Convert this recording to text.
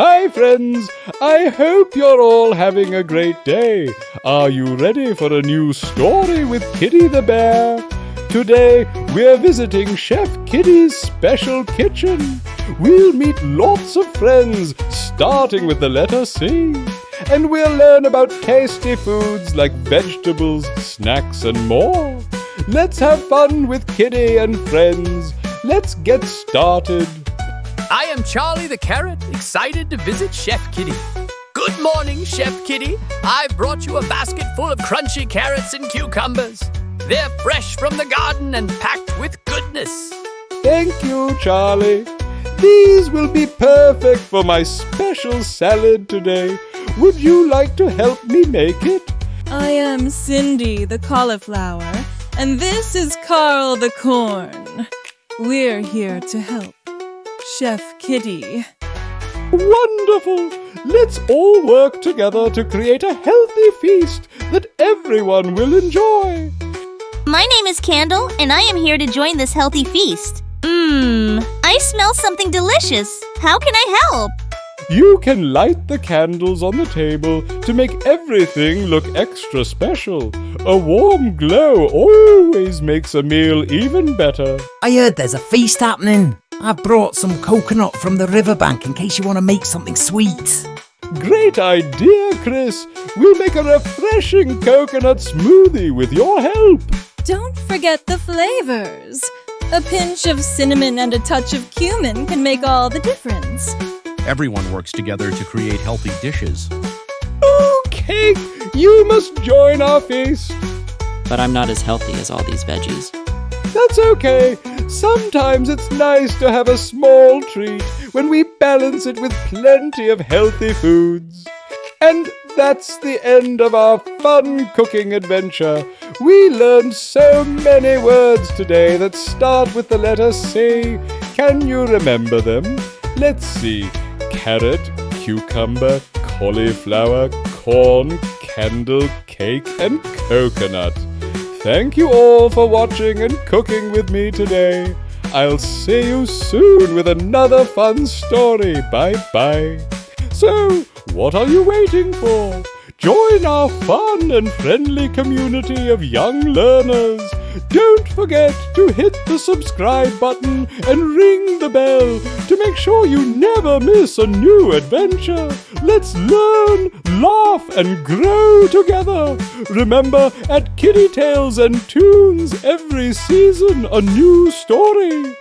Hi friends, I hope you're all having a great day. Are you ready for a new story with Kiddie the Bear? Today we're visiting Chef Kiddie's special kitchen. We'll meet lots of friends, starting with the letter C. And we'll learn about tasty foods like vegetables, snacks and more. Let's have fun with Kiddie and friends. Let's get started. I am Charlie the Carrot, excited to visit Chef Kiddie. Good morning, Chef Kiddie. I've brought you a basket full of crunchy carrots and cucumbers. They're fresh from the garden and packed with goodness. Thank you, Charlie. These will be perfect for my special salad today. Would you like to help me make it? I am Cindy the cauliflower, and this is Carl the corn. We're here to help Chef Kiddie. Wonderful! Let's all work together to create a healthy feast that everyone will enjoy. My name is Candle, and I am here to join this healthy feast. I smell something delicious. How can I help? You can light the candles on the table to make everything look extra special. A warm glow always makes a meal even better. I heard there's a feast happening. I've brought some coconut from the riverbank in case you want to make something sweet. Great idea, Chris. We'll make a refreshing coconut smoothie with your help. Don't forget the flavors. A pinch of cinnamon and a touch of cumin can make all the difference. Everyone works together to create healthy dishes. Okay, you must join our feast. But I'm not as healthy as all these veggies. That's okay. Sometimes it's nice to have a small treat when we balance it with plenty of healthy foods. And that's the end of our fun cooking adventure. We learned so many words today that start with the letter C. Can you remember them? Let's see. Carrot, cucumber, cauliflower, corn, candle, cake, and coconut. Thank you all for watching and cooking with me today. I'll see you soon with another fun story. Bye-bye. So, what are you waiting for? Join our fun and friendly community of young learners. Don't forget to hit the subscribe button and ring the bell to make sure you never miss a new adventure. Let's learn, laugh, and grow together. Remember, at Kiddie Tales and Tunes, every season a new story.